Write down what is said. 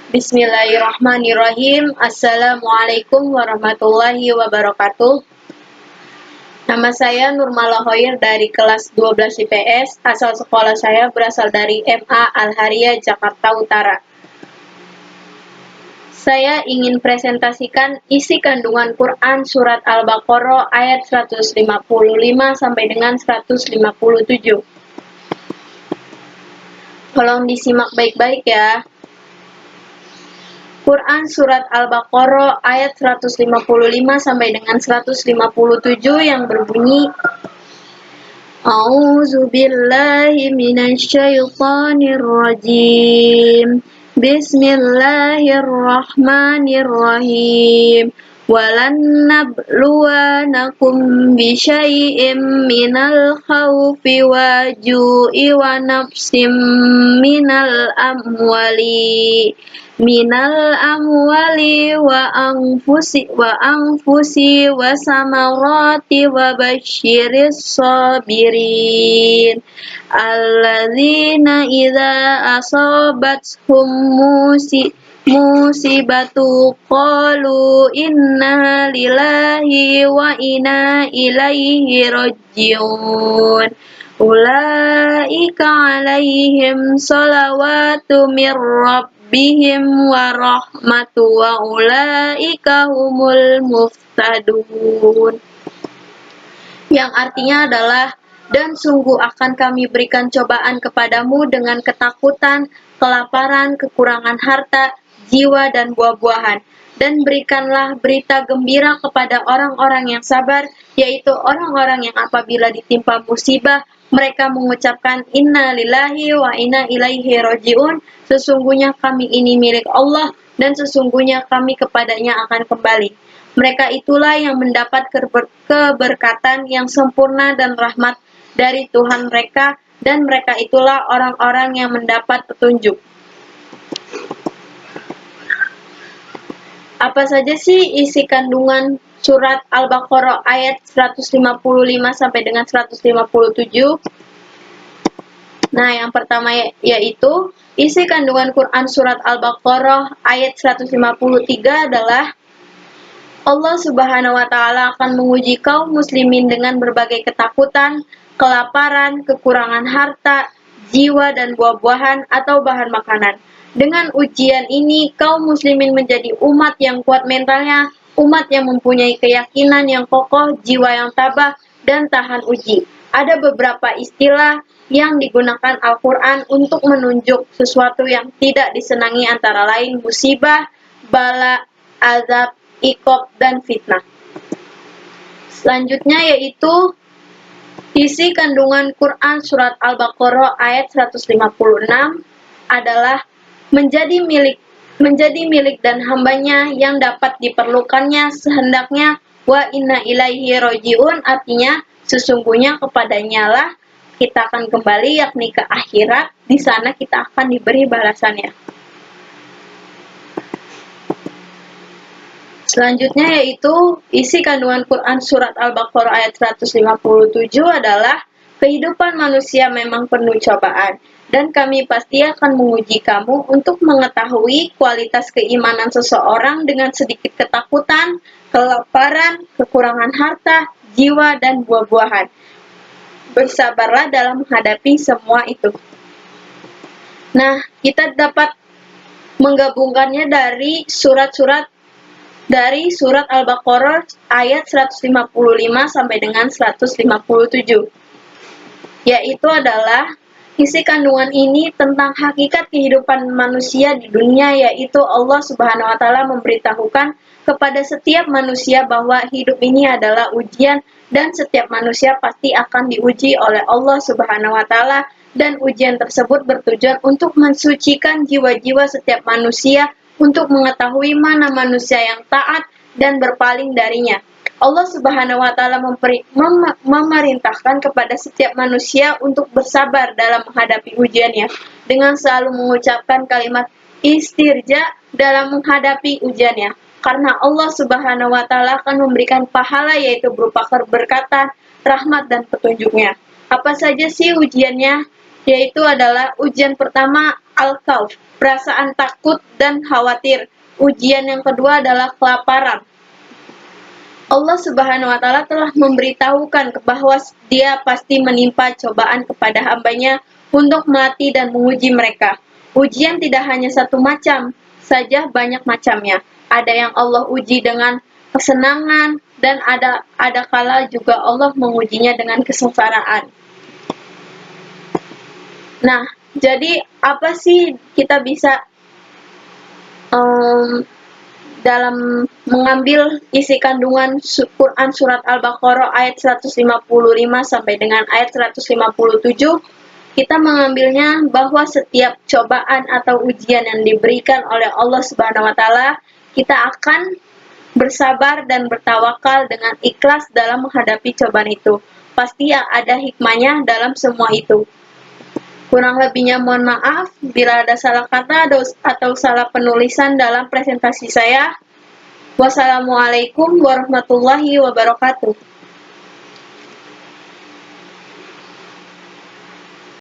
Bismillahirrahmanirrahim. Assalamualaikum warahmatullahi wabarakatuh. Nama saya Nurmala Hoir dari kelas 12 IPS. Asal sekolah saya berasal dari MA Al-Haria, Jakarta Utara. Saya ingin presentasikan isi kandungan Quran Surat Al-Baqarah ayat 155 sampai dengan 157. Tolong disimak baik-baik ya. Quran Surat Al-Baqarah ayat 155 sampai dengan 157 yang berbunyi, A'udzu billahi minasyaitonir rajim. Bismillahirrahmanirrahim. Walan nabluwanakum bisyai'im minal khawfi wa ju'i wa nafsim minal amwali wa anfusi wa samarati wa basyiris sabirin alladzina idza asabathum musibatu qalu inna lillahi wa inna ilaihi raji'un ulaika alaihim salawatu mir rabbihim wa rahmatu wa ulaika humul muhtadun, yang artinya adalah, dan sungguh akan kami berikan cobaan kepadamu dengan ketakutan, kelaparan, kekurangan harta, jiwa, dan buah-buahan. Dan berikanlah berita gembira kepada orang-orang yang sabar, yaitu orang-orang yang apabila ditimpa musibah, mereka mengucapkan inna lillahi wa inna ilaihi raji'un, sesungguhnya kami ini milik Allah, dan sesungguhnya kami kepadanya akan kembali. Mereka itulah yang mendapat keberkatan yang sempurna dan rahmat dari Tuhan mereka, dan mereka itulah orang-orang yang mendapat petunjuk. Apa saja sih isi kandungan surat Al-Baqarah ayat 155 sampai dengan 157? Nah, yang pertama yaitu isi kandungan Quran surat Al-Baqarah ayat 153 adalah Allah Subhanahu wa taala akan menguji kaum muslimin dengan berbagai ketakutan, kelaparan, kekurangan harta, jiwa, dan buah-buahan atau bahan makanan. Dengan ujian ini, kaum muslimin menjadi umat yang kuat mentalnya, umat yang mempunyai keyakinan yang kokoh, jiwa yang tabah, dan tahan uji. Ada beberapa istilah yang digunakan Al-Quran untuk menunjuk sesuatu yang tidak disenangi, antara lain musibah, bala, azab, iqab, dan fitnah. Selanjutnya yaitu isi kandungan Quran Surat Al-Baqarah ayat 156 adalah menjadi milik dan hambanya yang dapat diperlukannya sehendaknya, wa inna ilaihi raji'un, artinya sesungguhnya kepadanya lah kita akan kembali, yakni ke akhirat. Di sana kita akan diberi balasannya. Selanjutnya yaitu isi kandungan Quran Surat Al-Baqarah ayat 157 adalah kehidupan manusia memang penuh cobaan, dan kami pasti akan menguji kamu untuk mengetahui kualitas keimanan seseorang dengan sedikit ketakutan, kelaparan, kekurangan harta, jiwa, dan buah-buahan. Bersabarlah dalam menghadapi semua itu. Nah, kita dapat menggabungkannya dari surat Al-Baqarah ayat 155 sampai dengan 157. Yaitu adalah isi kandungan ini tentang hakikat kehidupan manusia di dunia, yaitu Allah Subhanahu wa taala memberitahukan kepada setiap manusia bahwa hidup ini adalah ujian, dan setiap manusia pasti akan diuji oleh Allah Subhanahu wa taala, dan ujian tersebut bertujuan untuk mensucikan jiwa-jiwa setiap manusia untuk mengetahui mana manusia yang taat dan berpaling darinya. Allah Subhanahu wa taala memerintahkan kepada setiap manusia untuk bersabar dalam menghadapi ujiannya, dengan selalu mengucapkan kalimat istirja dalam menghadapi ujiannya. Karena Allah Subhanahu wa taala akan memberikan pahala, yaitu berupa keberkatan, rahmat, dan petunjuknya. Apa saja sih ujiannya? yaitu adalah ujian pertama al-khauf, perasaan takut dan khawatir. Ujian yang kedua adalah kelaparan. Allah Subhanahu wa taala telah memberitahukan bahwa Dia pasti menimpa cobaan kepada hambanya untuk melatih dan menguji mereka. Ujian tidak hanya satu macam saja, banyak macamnya. Ada yang Allah uji dengan kesenangan dan ada kala juga Allah mengujinya dengan kesengsaraan. Nah, jadi apa sih kita bisa dalam mengambil isi kandungan Quran surat Al-Baqarah ayat 155 sampai dengan ayat 157, kita mengambilnya bahwa setiap cobaan atau ujian yang diberikan oleh Allah Subhanahu wa taala, kita akan bersabar dan bertawakal dengan ikhlas dalam menghadapi cobaan itu. Pasti ada hikmahnya dalam semua itu. Kurang lebihnya mohon maaf bila ada salah kata atau salah penulisan dalam presentasi saya. Wassalamualaikum warahmatullahi wabarakatuh.